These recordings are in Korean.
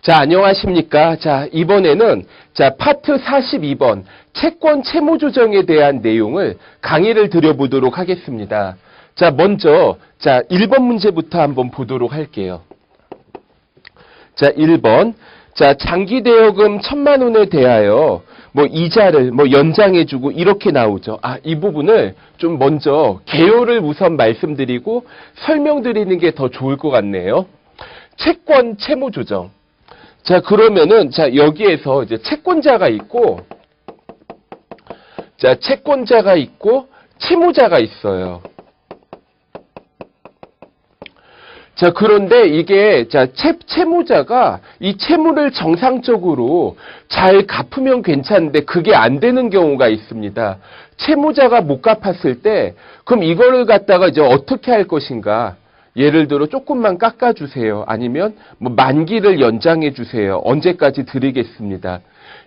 자, 안녕하십니까. 자, 이번에는 파트 42번 채권 채무 조정에 대한 내용을 강의를 드려보도록 하겠습니다. 자, 먼저 1번 문제부터 한번 보도록 할게요. 자, 1번. 자, 장기 대여금 1,000만 원에 대하여 이자를 연장해 주고 이렇게 나오죠. 이 부분을 좀 먼저 개요를 우선 말씀드리고 설명드리는 게 더 좋을 것 같네요. 채권 채무 조정. 자, 그러면은, 여기에서 이제 채권자가 있고, 채권자가 있고, 채무자가 있어요. 자, 그런데 이게, 채무자가 이 채무를 정상적으로 잘 갚으면 괜찮은데 그게 안 되는 경우가 있습니다. 채무자가 못 갚았을 때, 그럼 이거를 갖다가 이제 어떻게 할 것인가? 예를 들어 조금만 깎아주세요. 아니면 만기를 연장해 주세요. 언제까지 드리겠습니다.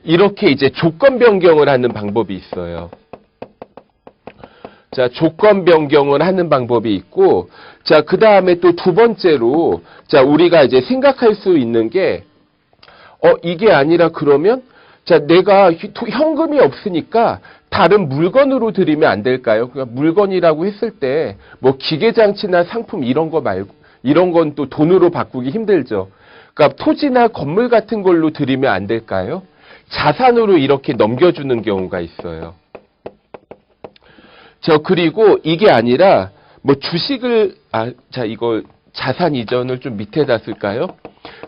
이렇게 이제 조건 변경을 하는 방법이 있어요. 자, 조건 변경을 하는 방법이 있고, 그 다음에 또 두 번째로, 우리가 이제 생각할 수 있는 게, 이게 아니라 그러면, 내가 현금이 없으니까 다른 물건으로 드리면 안 될까요? 그러니까 물건이라고 했을 때, 기계장치나 상품 이런 거 말고, 이런 건 또 돈으로 바꾸기 힘들죠. 그러니까 토지나 건물 같은 걸로 드리면 안 될까요? 자산으로 이렇게 넘겨주는 경우가 있어요. 그리고 이게 아니라, 주식을, 이거 자산 이전을 좀 밑에다 쓸까요?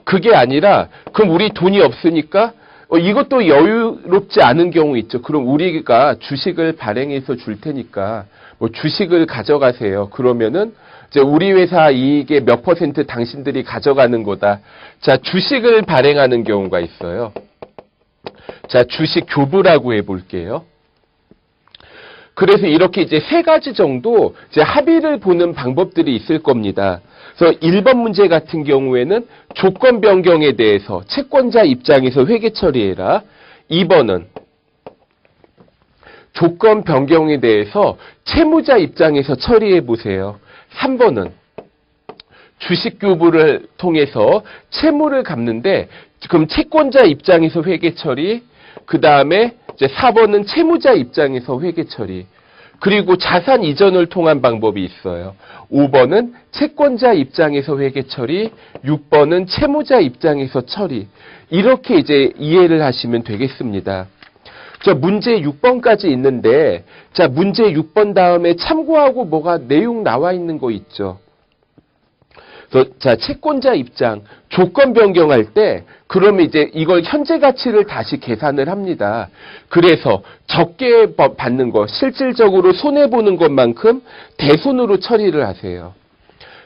그게 아니라, 그럼 우리 돈이 없으니까, 이것도 여유롭지 않은 경우 있죠. 그럼 우리가 주식을 발행해서 줄 테니까, 주식을 가져가세요. 그러면은, 이제 우리 회사 이익의 몇 % 당신들이 가져가는 거다. 주식을 발행하는 경우가 있어요. 주식 교부라고 해볼게요. 그래서 이렇게 이제 세 가지 정도 이제 합의를 보는 방법들이 있을 겁니다. 그래서 1번 문제 같은 경우에는 조건 변경에 대해서 채권자 입장에서 회계 처리해라. 2번은 조건 변경에 대해서 채무자 입장에서 처리해 보세요. 3번은 주식 교부를 통해서 채무를 갚는데 그럼 채권자 입장에서 회계 처리, 그 다음에 이제 4번은 채무자 입장에서 회계 처리. 그리고 자산 이전을 통한 방법이 있어요. 5번은 채권자 입장에서 회계 처리, 6번은 채무자 입장에서 처리. 이렇게 이제 이해를 하시면 되겠습니다. 문제 6번까지 있는데, 문제 6번 다음에 참고하고 뭐가 내용 나와 있는 거 있죠. 그래서 채권자 입장, 조건 변경할 때, 그러면 이제 이걸 현재 가치를 다시 계산을 합니다. 그래서 적게 받는 거, 실질적으로 손해보는 것만큼 대손으로 처리를 하세요.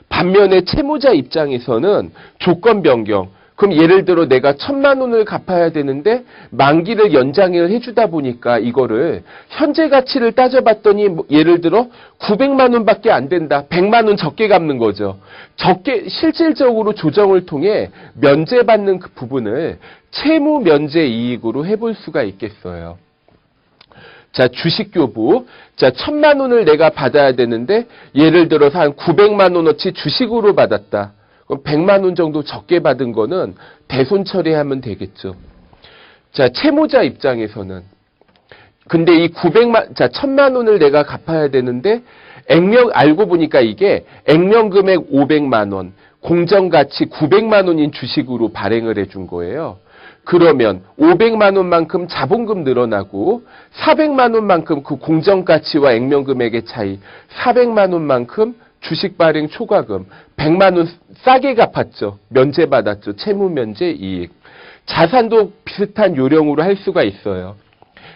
반면에 채무자 입장에서는 조건 변경, 그럼 예를 들어 내가 1,000만 원을 갚아야 되는데 만기를 연장을 해주다 보니까 이거를 현재 가치를 따져봤더니 예를 들어 900만 원밖에 안 된다. 100만 원 적게 갚는 거죠. 적게 실질적으로 조정을 통해 면제받는 그 부분을 채무 면제 이익으로 해볼 수가 있겠어요. 주식 교부. 1,000만 원을 내가 받아야 되는데 예를 들어서 한 900만 원어치 주식으로 받았다. 그럼 100만 원 정도 적게 받은 거는 대손 처리하면 되겠죠. 채무자 입장에서는 근데 이 1,000만 원을 내가 갚아야 되는데 알고 보니까 이게 액면 금액 500만 원, 공정 가치 900만 원인 주식으로 발행을 해준 거예요. 그러면 500만 원만큼 자본금 늘어나고 400만 원만큼 그 공정 가치와 액면 금액의 차이, 400만 원만큼 주식 발행 초과금 100만 원 싸게 갚았죠. 면제받았죠. 채무 면제 이익. 자산도 비슷한 요령으로 할 수가 있어요.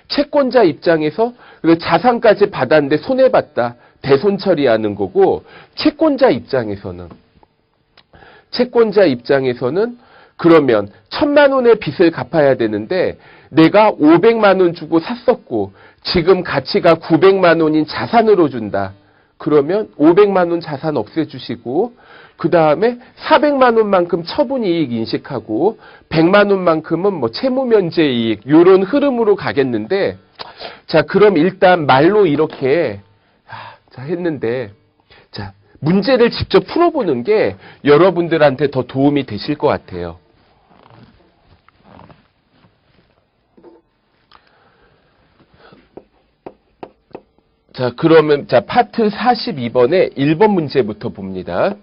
채권자 입장에서 자산까지 받았는데 손해봤다. 대손 처리하는 거고 채권자 입장에서는 그러면 1,000만 원의 빚을 갚아야 되는데 내가 500만 원 주고 샀었고 지금 가치가 900만 원인 자산으로 준다. 그러면 500만 원 자산 없애주시고 그 다음에 400만 원만큼 처분이익 인식하고 100만 원만큼은 채무 면제 이익 이런 흐름으로 가겠는데 그럼 일단 말로 이렇게 했는데 문제를 직접 풀어보는 게 여러분들한테 더 도움이 되실 것 같아요. 자, 그러면, 자, 파트 42번에 1번 문제부터 봅니다.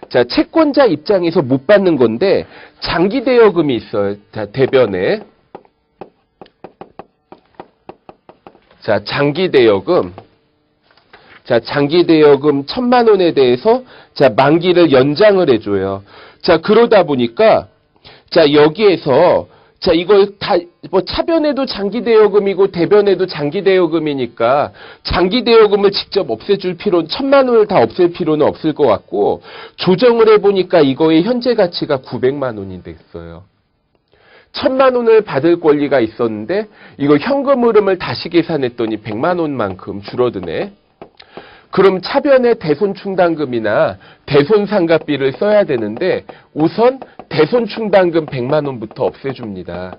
자, 채권자 입장에서 못 받는 건데, 장기 대여금이 있어요. 자, 대변에. 자, 장기 대여금. 자, 장기 대여금 1,000만 원에 대해서, 자, 만기를 연장을 해줘요. 자, 그러다 보니까, 자, 여기에서, 자, 이걸 다, 뭐, 차변에도 장기 대여금이고, 대변에도 장기 대여금이니까, 장기 대여금을 직접 없애줄 필요는, 1,000만 원을 다 없앨 필요는 없을 것 같고, 조정을 해보니까 이거의 현재 가치가 900만 원이 됐어요. 1,000만 원을 받을 권리가 있었는데, 이거 현금 흐름을 다시 계산했더니 100만 원만큼 줄어드네. 그럼 차변에 대손충당금이나 대손상각비를 써야 되는데 우선 대손충당금 100만 원부터 없애줍니다.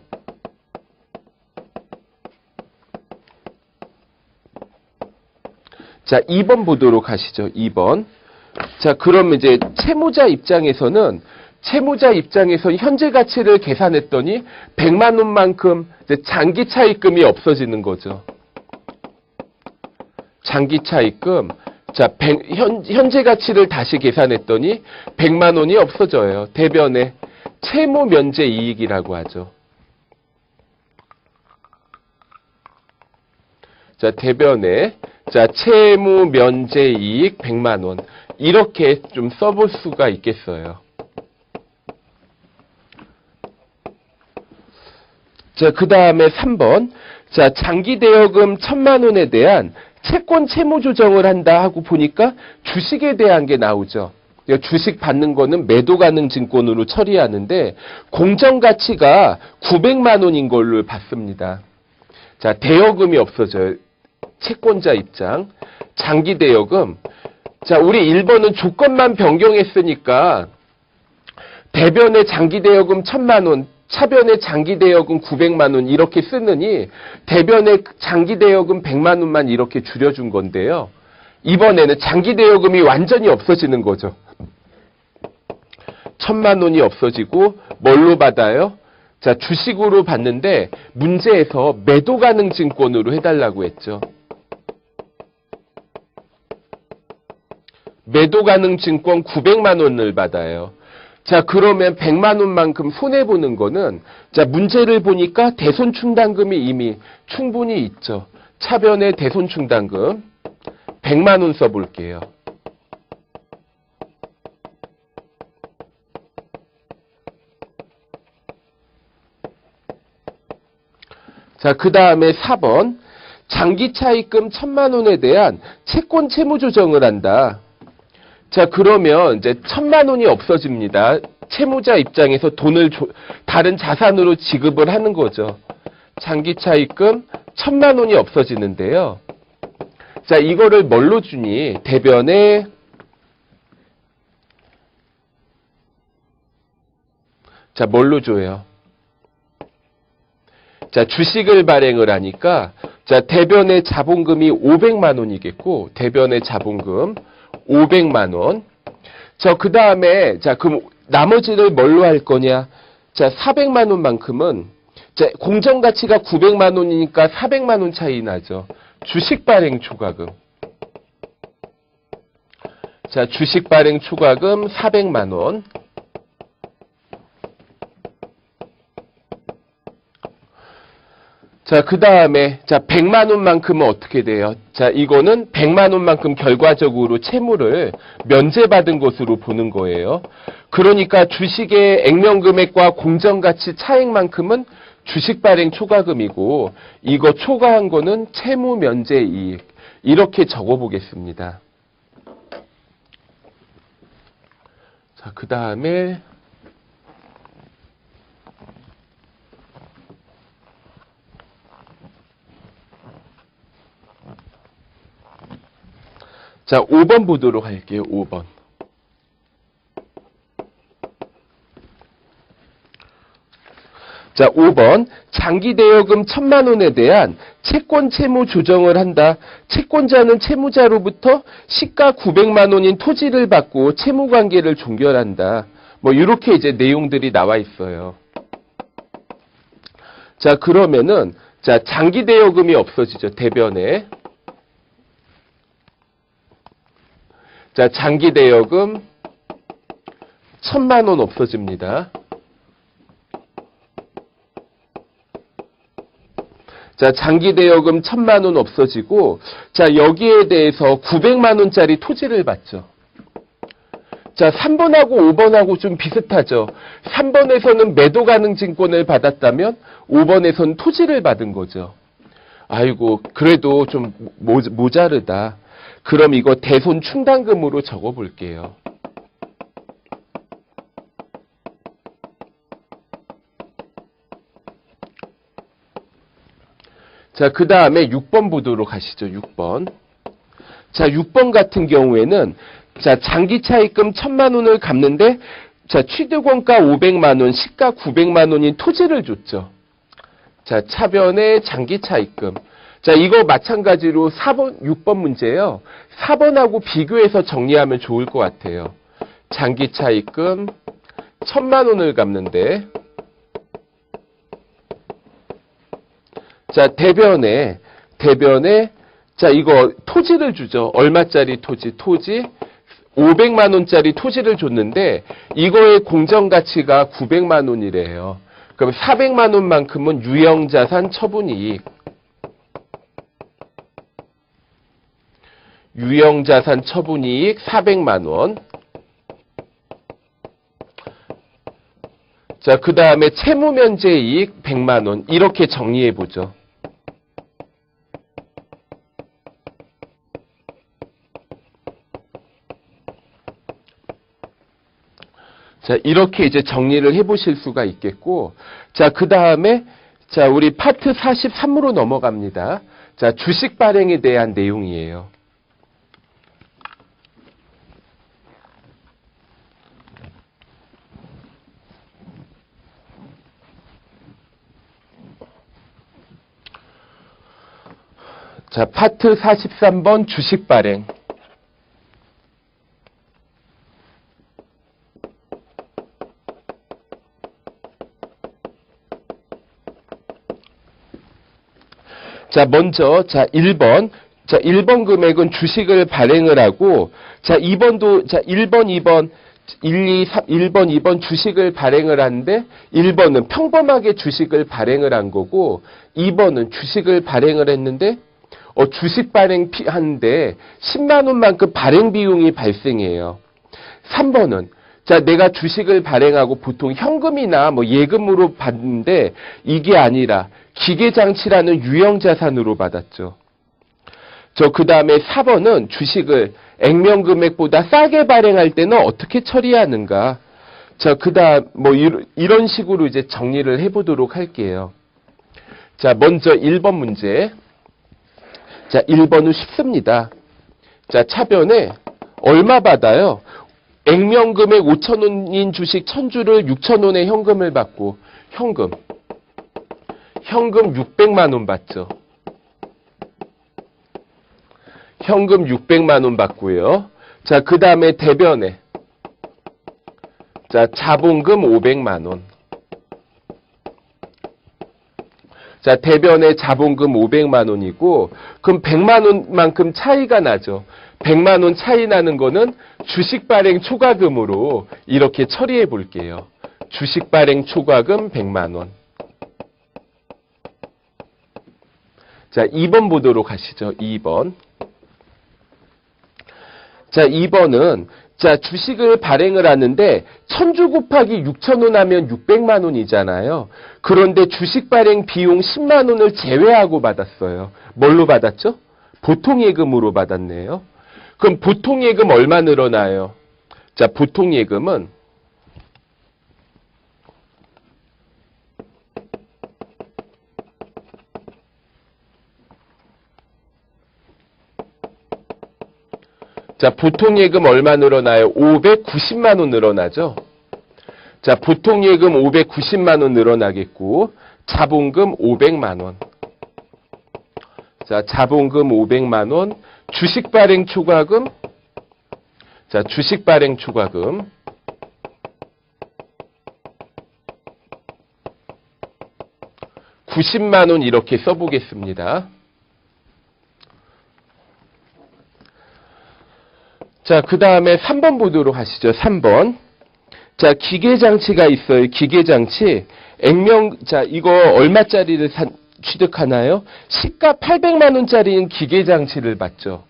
자, 2번 보도록 하시죠. 2번. 자, 그럼 이제 채무자 입장에서는 현재 가치를 계산했더니 100만 원만큼 이제 장기 차입금이 없어지는 거죠. 장기 차입금, 자, 현재 가치를 다시 계산했더니 100만 원이 없어져요. 대변에 채무 면제 이익이라고 하죠. 자, 대변에, 자, 채무 면제 이익 100만 원. 이렇게 좀 써볼 수가 있겠어요. 자, 그 다음에 3번. 자, 장기 대여금 1,000만 원에 대한 채권 채무 조정을 한다 하고 보니까 주식에 대한 게 나오죠. 주식 받는 거는 매도 가능 증권으로 처리하는데 공정 가치가 900만 원인 걸로 봤습니다. 자, 대여금이 없어져요. 채권자 입장. 장기 대여금. 자, 우리 1번은 조건만 변경했으니까 대변에 장기 대여금 1,000만 원, 차변에 장기 대여금 900만 원 이렇게 쓰느니 대변에 장기 대여금 100만 원만 이렇게 줄여준 건데요. 이번에는 장기 대여금이 완전히 없어지는 거죠. 1,000만 원이 없어지고 뭘로 받아요? 자, 주식으로 받는데 문제에서 매도 가능 증권으로 해달라고 했죠. 매도 가능 증권 900만 원을 받아요. 자, 그러면 100만 원만큼 손해보는 거는, 자, 문제를 보니까 대손충당금이 이미 충분히 있죠. 차변에 대손충당금 100만 원 써볼게요. 자, 그 다음에 4번. 장기 차입금 1,000만 원에 대한 채권 채무 조정을 한다. 자, 그러면 이제 1,000만 원이 없어집니다. 채무자 입장에서 돈을 다른 자산으로 지급을 하는 거죠. 장기 차입금 1,000만 원이 없어지는데요. 자, 이거를 뭘로 주니? 대변에 자, 뭘로 줘요? 자, 주식을 발행을 하니까 자, 대변의 자본금이 500만 원이겠고 대변의 자본금 500만 원. 자, 그 다음에, 자, 그럼 나머지를 뭘로 할 거냐? 자, 400만 원만큼은, 자, 공정가치가 900만 원이니까 400만 원 차이 나죠. 주식 발행 초과금. 자, 주식 발행 초과금 400만 원. 자, 그 다음에, 자, 100만 원만큼은 어떻게 돼요? 자, 이거는 100만 원만큼 결과적으로 채무를 면제받은 것으로 보는 거예요. 그러니까 주식의 액면금액과 공정가치 차액만큼은 주식 발행 초과금이고, 이거 초과한 거는 채무 면제 이익. 이렇게 적어 보겠습니다. 자, 그 다음에, 자, 5번 보도록 할게요. 5번. 자, 5번. 장기 대여금 1,000만 원에 대한 채권 채무 조정을 한다. 채권자는 채무자로부터 시가 900만 원인 토지를 받고 채무 관계를 종결한다. 뭐 이렇게 이제 내용들이 나와 있어요. 자, 그러면은 자, 장기 대여금이 없어지죠. 대변에. 자, 장기 대여금 1,000만 원 없어집니다. 자, 장기 대여금 1,000만 원 없어지고, 자, 여기에 대해서 900만 원짜리 토지를 받죠. 자, 3번하고 5번하고 좀 비슷하죠. 3번에서는 매도 가능 증권을 받았다면 5번에서는 토지를 받은 거죠. 아이고, 그래도 좀 모자르다. 그럼 이거 대손 충당금으로 적어 볼게요. 자, 그 다음에 6번 보도록 하시죠. 6번. 자, 6번 같은 경우에는 자, 장기 차입금 1,000만 원을 갚는데 자, 취득원가 500만 원, 시가 900만 원인 토지를 줬죠. 자, 차변의 장기 차입금. 자, 이거 마찬가지로 4번, 6번 문제예요. 4번하고 비교해서 정리하면 좋을 것 같아요. 장기 차입금 1,000만 원을 갚는데 자, 대변에 자, 이거 토지를 주죠. 얼마짜리 토지? 500만 원짜리 토지를 줬는데 이거의 공정가치가 900만 원이래요. 그럼 400만 원만큼은 유형자산 처분이익. 유형자산 처분이익 400만 원. 자, 그 다음에 채무면제이익 100만 원. 이렇게 정리해 보죠. 자, 이렇게 이제 정리를 해 보실 수가 있겠고, 자, 그 다음에, 자, 우리 파트 43으로 넘어갑니다. 자, 주식 발행에 대한 내용이에요. 자, 파트 43번 주식 발행. 자, 먼저, 자, 1번. 자, 1번 금액은 주식을 발행을 하고, 자, 2번도, 자, 1번, 2번, 1번, 2번 주식을 발행을 하는데, 1번은 평범하게 주식을 발행을 한 거고, 2번은 주식을 발행을 했는데, 주식 발행 하는데 10만 원만큼 발행 비용이 발생해요. 3번은, 자, 내가 주식을 발행하고 보통 현금이나 뭐 예금으로 받는데, 이게 아니라, 기계장치라는 유형자산으로 받았죠. 그 다음에 4번은 주식을 액면금액보다 싸게 발행할 때는 어떻게 처리하는가. 자, 그 다음, 뭐, 이런 식으로 이제 정리를 해보도록 할게요. 자, 먼저 1번 문제. 자, 1번은 쉽습니다. 자, 차변에 얼마 받아요? 액면금액 5,000원인 주식 1,000주를 6,000원의 현금을 받고, 현금 600만 원 받죠. 현금 600만 원 받고요. 자, 그 다음에 대변에 자, 자본금 500만 원. 자, 대변에 자본금 500만 원이고, 그럼 100만 원만큼 차이가 나죠. 100만 원 차이 나는 거는 주식 발행 초과금으로 이렇게 처리해 볼게요. 주식 발행 초과금 100만 원. 자, 2번 보도록 하시죠. 2번. 자, 2번은 자, 주식을 발행을 하는데 1,000주 곱하기 6,000원 하면 600만 원이잖아요. 그런데 주식 발행 비용 10만 원을 제외하고 받았어요. 뭘로 받았죠? 보통예금으로 받았네요. 그럼 보통예금 얼마 늘어나요? 자, 보통예금은 자, 보통예금 얼마 늘어나요? 590만 원 늘어나죠? 자, 보통예금 590만 원 늘어나겠고, 자본금 500만 원. 자, 자본금 500만 원, 주식 발행 초과금. 자, 주식 발행 초과금. (90만 원) 이렇게 써보겠습니다. 자, 그 다음에 3번 보도록 하시죠. 3번. 자, 기계장치가 있어요. 기계장치. 자, 이거 얼마짜리를 취득하나요? 시가 800만 원짜리인 기계장치를 받죠.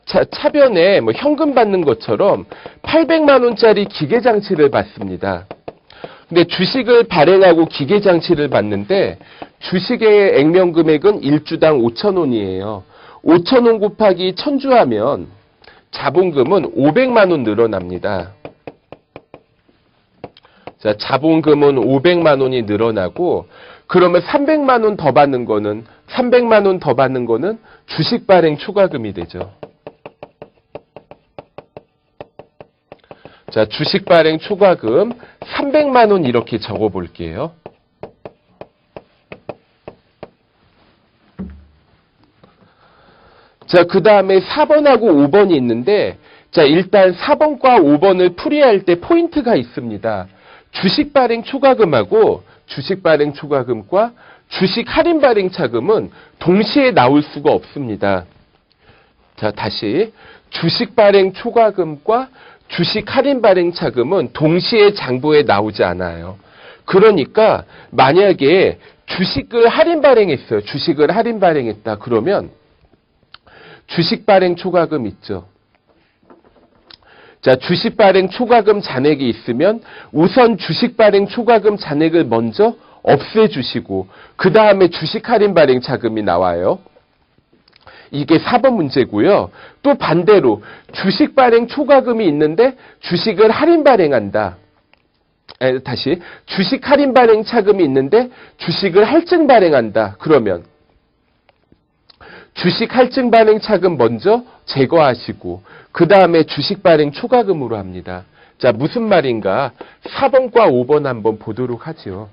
자, 차변에 뭐 현금 받는 것처럼 800만 원짜리 기계장치를 받습니다. 근데 주식을 발행하고 기계장치를 받는데 주식의 액면 금액은 1주당 5,000원이에요. 5,000원 곱하기 1,000주 하면 자본금은 500만 원 늘어납니다. 자, 자본금은 500만 원이 늘어나고 그러면 300만 원 더 받는 거는 300만 원 더 받는 거는 주식 발행 초과금이 되죠. 자, 주식 발행 초과금 300만 원 이렇게 적어 볼게요. 자, 그 다음에 4번하고 5번이 있는데, 자, 일단 4번과 5번을 풀이할 때 포인트가 있습니다. 주식 발행 초과금하고 주식 발행 초과금과 주식 할인 발행 차금은 동시에 나올 수가 없습니다. 자, 다시. 주식 발행 초과금과 주식 할인 발행 차금은 동시에 장부에 나오지 않아요. 그러니까 만약에 주식을 할인 발행했어요. 주식을 할인 발행했다. 그러면 주식 발행 초과금 있죠. 자, 주식 발행 초과금 잔액이 있으면 우선 주식 발행 초과금 잔액을 먼저 없애주시고 그 다음에 주식 할인 발행 차금이 나와요. 이게 4번 문제고요. 또 반대로 주식 발행 초과금이 있는데 주식을 할인 발행한다. 다시 주식 할인 발행 차금이 있는데 주식을 할증 발행한다. 그러면 주식 할증 발행 차금 먼저 제거하시고 그 다음에 주식 발행 초과금으로 합니다. 자, 무슨 말인가? 4번과 5번 한번 보도록 하죠.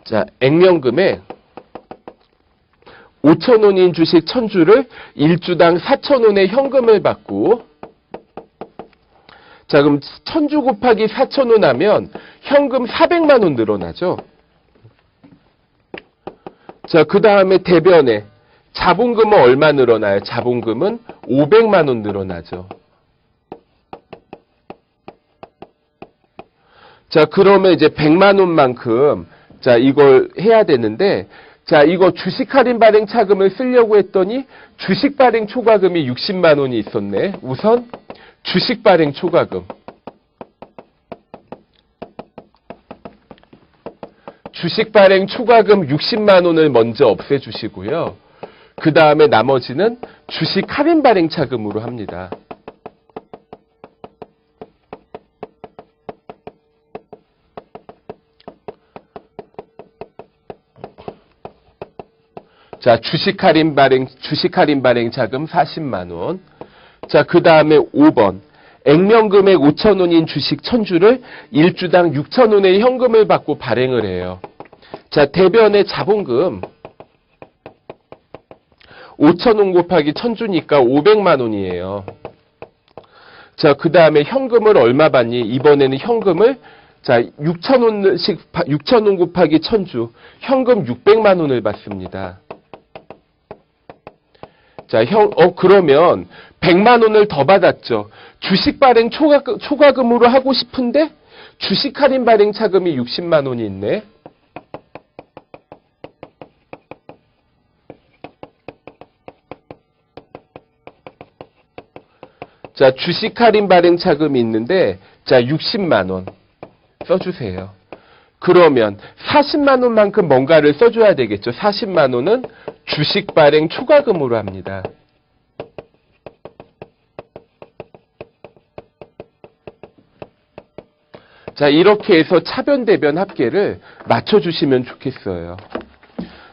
자, 액면 금액 5,000원인 주식 1,000주를 1주당 4,000원의 현금을 받고 자, 그럼 1,000주 곱하기 4,000원 하면 현금 400만 원 늘어나죠. 자, 그 다음에 대변에 자본금은 얼마 늘어나요? 자본금은 500만 원 늘어나죠. 자, 그러면 이제 100만 원만큼 자, 이걸 해야 되는데 자, 이거 주식 할인 발행 차금을 쓰려고 했더니 주식 발행 초과금이 60만 원이 있었네. 우선 주식 발행 초과금. 주식 발행 초과금 60만 원을 먼저 없애주시고요. 그 다음에 나머지는 주식 할인 발행 차금으로 합니다. 자, 주식 할인 발행 자금 40만 원. 자, 그 다음에 5번. 액면 금액 5,000원인 주식 1,000주를 1주당 6,000원의 현금을 받고 발행을 해요. 자, 대변의 자본금 5,000원 곱하기 1,000주니까 500만 원이에요. 자, 그 다음에 현금을 얼마 받니? 이번에는 현금을 자, 6,000원 곱하기 1,000주 현금 600만 원을 받습니다. 자, 그러면 100만 원을 더 받았죠. 주식 발행 초과금으로 하고 싶은데 주식 할인 발행 차금이 60만 원이 있네. 자, 주식 할인 발행 차금이 있는데 자, 60만 원 써주세요. 그러면 40만 원만큼 뭔가를 써줘야 되겠죠. 40만 원은 주식 발행 초과금으로 합니다. 자, 이렇게 해서 차변, 대변 합계를 맞춰주시면 좋겠어요.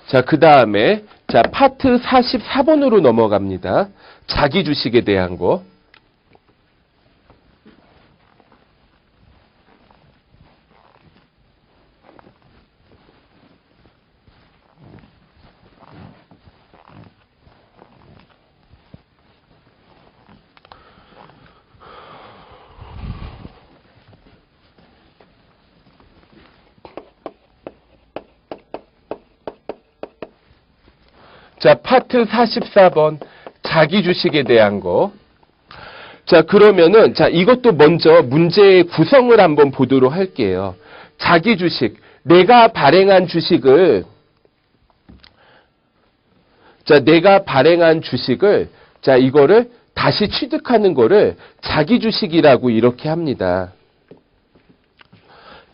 자, 그 다음에 자, 파트 44번으로 넘어갑니다. 자기 주식에 대한 거. 자, 파트 44번 자기 주식에 대한 거. 자, 그러면은, 자, 이것도 먼저 문제의 구성을 한번 보도록 할게요. 자기 주식, 내가 발행한 주식을, 자, 이거를 다시 취득하는 거를 자기 주식이라고 이렇게 합니다.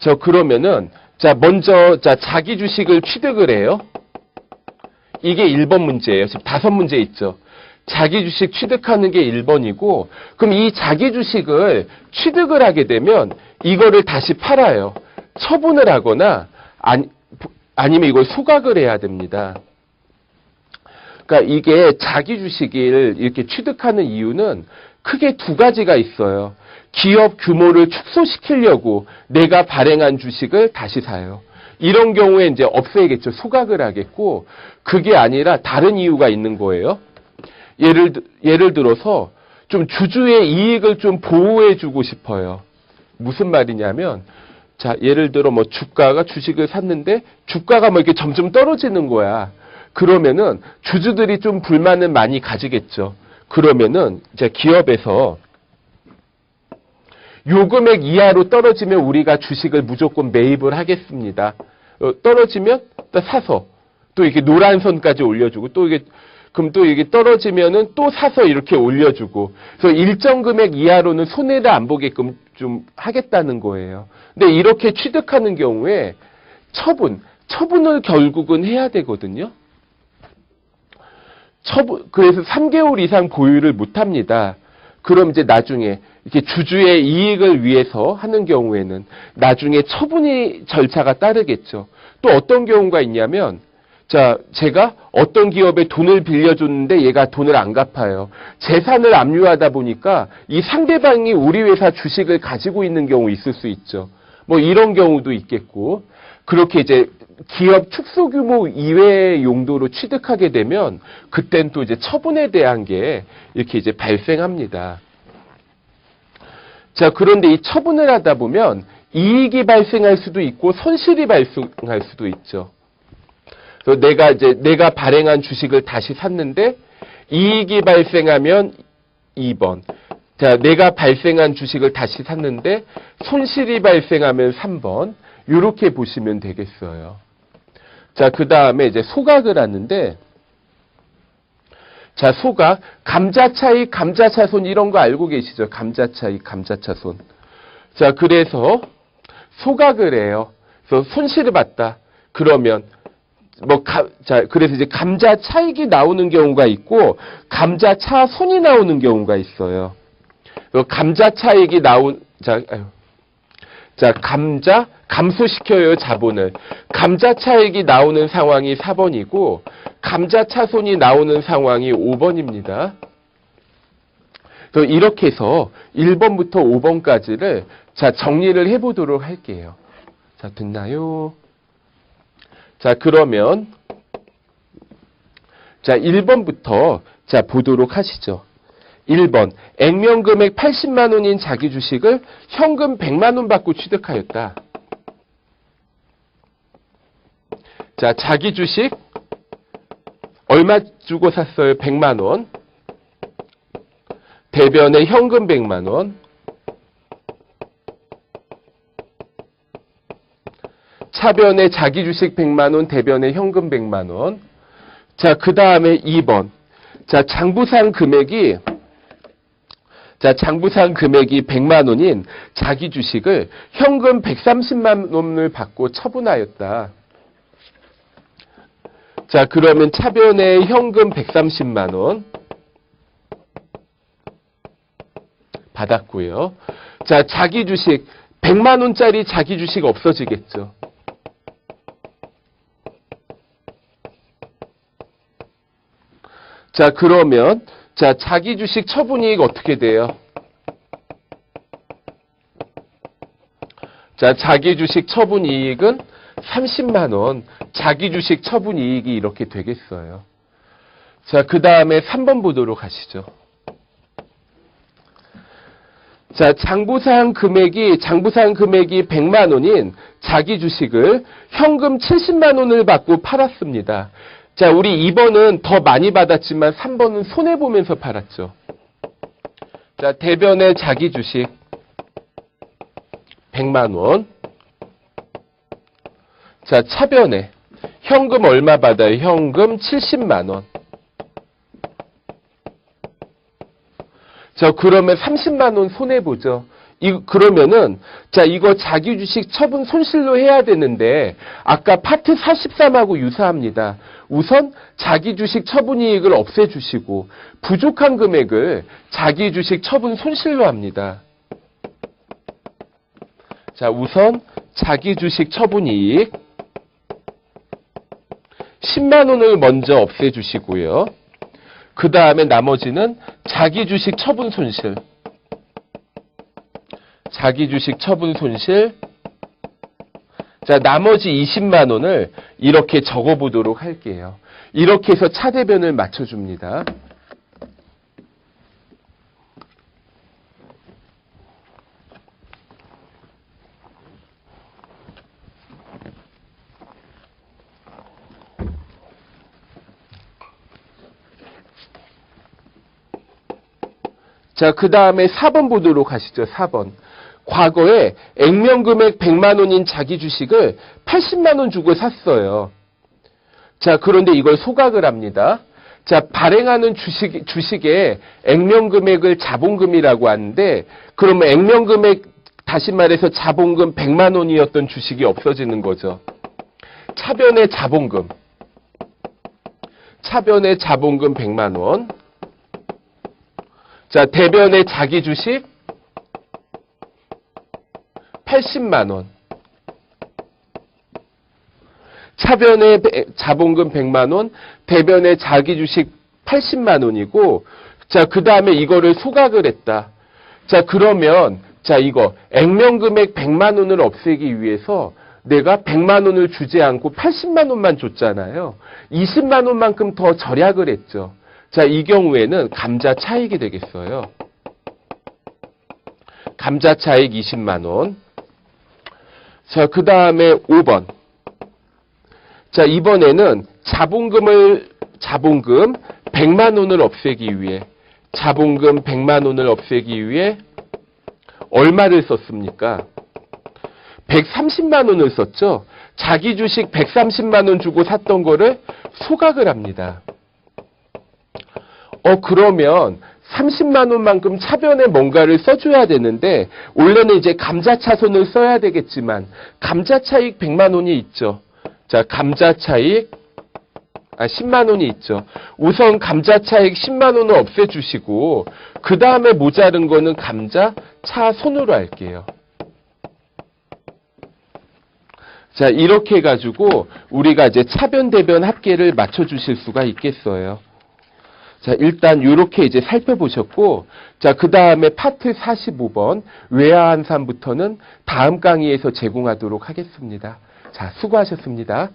자, 그러면은, 자, 먼저, 자, 자기 주식을 취득을 해요. 이게 1번 문제예요. 지금 5문제 있죠. 자기 주식 취득하는 게 1번이고, 그럼 이 자기 주식을 취득을 하게 되면 이거를 다시 팔아요. 처분을 하거나 아니면 이걸 소각을 해야 됩니다. 그러니까 이게 자기 주식을 이렇게 취득하는 이유는 크게 2가지가 있어요. 기업 규모를 축소시키려고 내가 발행한 주식을 다시 사요. 이런 경우에 이제 없애겠죠. 소각을 하겠고, 그게 아니라 다른 이유가 있는 거예요. 예를 들어서 좀 주주의 이익을 좀 보호해주고 싶어요. 무슨 말이냐면, 자, 예를 들어 뭐 주식을 샀는데 주가가 뭐 이렇게 점점 떨어지는 거야. 그러면은 주주들이 좀 불만을 많이 가지겠죠. 그러면은 이제 기업에서 요 금액 이하로 떨어지면 우리가 주식을 무조건 매입을 하겠습니다. 떨어지면 또 사서 또 이렇게 노란 선까지 올려주고 또 이게 그럼 또 이게 떨어지면은 또 사서 이렇게 올려주고 그래서 일정 금액 이하로는 손해를 안 보게끔 좀 하겠다는 거예요. 근데 이렇게 취득하는 경우에 처분을 결국은 해야 되거든요. 그래서 3개월 이상 보유를 못 합니다. 그럼 이제 나중에 이렇게 주주의 이익을 위해서 하는 경우에는 나중에 처분이 절차가 따르겠죠. 또 어떤 경우가 있냐면, 자, 제가 어떤 기업에 돈을 빌려줬는데 얘가 돈을 안 갚아요. 재산을 압류하다 보니까 이 상대방이 우리 회사 주식을 가지고 있는 경우 있을 수 있죠. 뭐 이런 경우도 있겠고, 그렇게 이제 기업 축소 규모 이외의 용도로 취득하게 되면 그땐 또 이제 처분에 대한 게 이렇게 이제 발생합니다. 자, 그런데 이 처분을 하다 보면 이익이 발생할 수도 있고 손실이 발생할 수도 있죠. 그래서 내가 발행한 주식을 다시 샀는데 이익이 발생하면 2번. 자, 내가 발생한 주식을 다시 샀는데 손실이 발생하면 3번. 이렇게 보시면 되겠어요. 자, 그 다음에 이제 소각을 하는데, 자, 소각, 감자차익, 감자차손 이런 거 알고 계시죠? 감자차익, 감자차손. 자, 그래서 소각을 해요. 그래서 손실을 봤다. 그러면 자, 그래서 이제 감자차익이 나오는 경우가 있고 감자차손이 나오는 경우가 있어요. 감자차익이 감소시켜요, 자본을. 감자차익이 나오는 상황이 4번이고, 감자차손이 나오는 상황이 5번입니다. 그래서 이렇게 해서 1번부터 5번까지를 자, 정리를 해보도록 할게요. 자, 됐나요? 자, 그러면, 자, 1번부터 자, 보도록 하시죠. 1번, 액면금액 80만 원인 자기 주식을 현금 100만 원 받고 취득하였다. 자, 자기 주식 얼마 주고 샀어요? 100만 원. 대변에 현금 100만 원. 차변에 자기 주식 100만 원, 대변에 현금 100만 원. 자, 그 다음에 2번. 자, 장부상 금액이 100만 원인 자기 주식을 현금 130만 원을 받고 처분하였다. 자, 그러면 차변에 현금 130만 원 받았고요. 자, 자기 주식 100만 원짜리 자기 주식 없어지겠죠. 자, 그러면 자, 자기 주식 처분이익 어떻게 돼요? 자, 자기 주식 처분이익은 30만 원. 자기 주식 처분이익이 이렇게 되겠어요. 자, 그 다음에 3번 보도록 하시죠. 자, 장부상 금액이 100만 원인 자기 주식을 현금 70만 원을 받고 팔았습니다. 자, 우리 2번은 더 많이 받았지만 3번은 손해보면서 팔았죠. 자, 대변의 자기 주식 100만 원. 자, 차변에 현금 얼마 받아요? 현금 70만 원. 자, 그러면 30만 원 손해보죠. 그러면은, 자, 이거 자기 주식 처분 손실로 해야 되는데, 아까 파트 43하고 유사합니다. 우선 자기 주식 처분 이익을 없애주시고, 부족한 금액을 자기 주식 처분 손실로 합니다. 자, 우선 자기 주식 처분 이익 10만 원을 먼저 없애주시고요. 그 다음에 나머지는 자기 주식 처분 손실. 자기 주식 처분 손실. 자, 나머지 20만 원을 이렇게 적어보도록 할게요. 이렇게 해서 차대변을 맞춰줍니다. 자, 그 다음에 4번 보도록 하시죠. 4번. 과거에 액면금액 100만 원인 자기 주식을 80만 원 주고 샀어요. 자, 그런데 이걸 소각을 합니다. 자, 발행하는 주식의 액면금액을 자본금이라고 하는데, 그러면 액면금액, 다시 말해서 자본금 100만 원이었던 주식이 없어지는 거죠. 차변의 자본금. 차변의 자본금 100만 원. 자, 대변의 자기 주식 80만 원. 차변의 자본금 100만 원, 대변의 자기 주식 80만 원이고, 자, 그 다음에 이거를 소각을 했다. 자, 그러면, 자, 이거, 액면금액 100만 원을 없애기 위해서 내가 100만 원을 주지 않고 80만 원만 줬잖아요. 20만 원만큼 더 절약을 했죠. 자, 이 경우에는 감자 차익이 되겠어요. 감자 차익 20만 원. 자, 그 다음에 5번. 자, 이번에는 자본금 100만 원을 없애기 위해, 자본금 100만 원을 없애기 위해 얼마를 썼습니까? 130만 원을 썼죠. 자기 주식 130만 원 주고 샀던 거를 소각을 합니다. 그러면 30만 원만큼 차변에 뭔가를 써줘야 되는데, 원래는 이제 감자 차손을 써야 되겠지만, 감자 차익 100만 원이 있죠. 자, 감자 차익 10만 원이 있죠. 우선 감자 차익 10만 원을 없애주시고, 그 다음에 모자른 거는 감자 차손으로 할게요. 자, 이렇게 해가지고 우리가 이제 차변 대변 합계를 맞춰주실 수가 있겠어요. 자, 일단 이렇게 이제 살펴보셨고, 자, 그 다음에 파트 45번 외화한산부터는 다음 강의에서 제공하도록 하겠습니다. 자, 수고하셨습니다.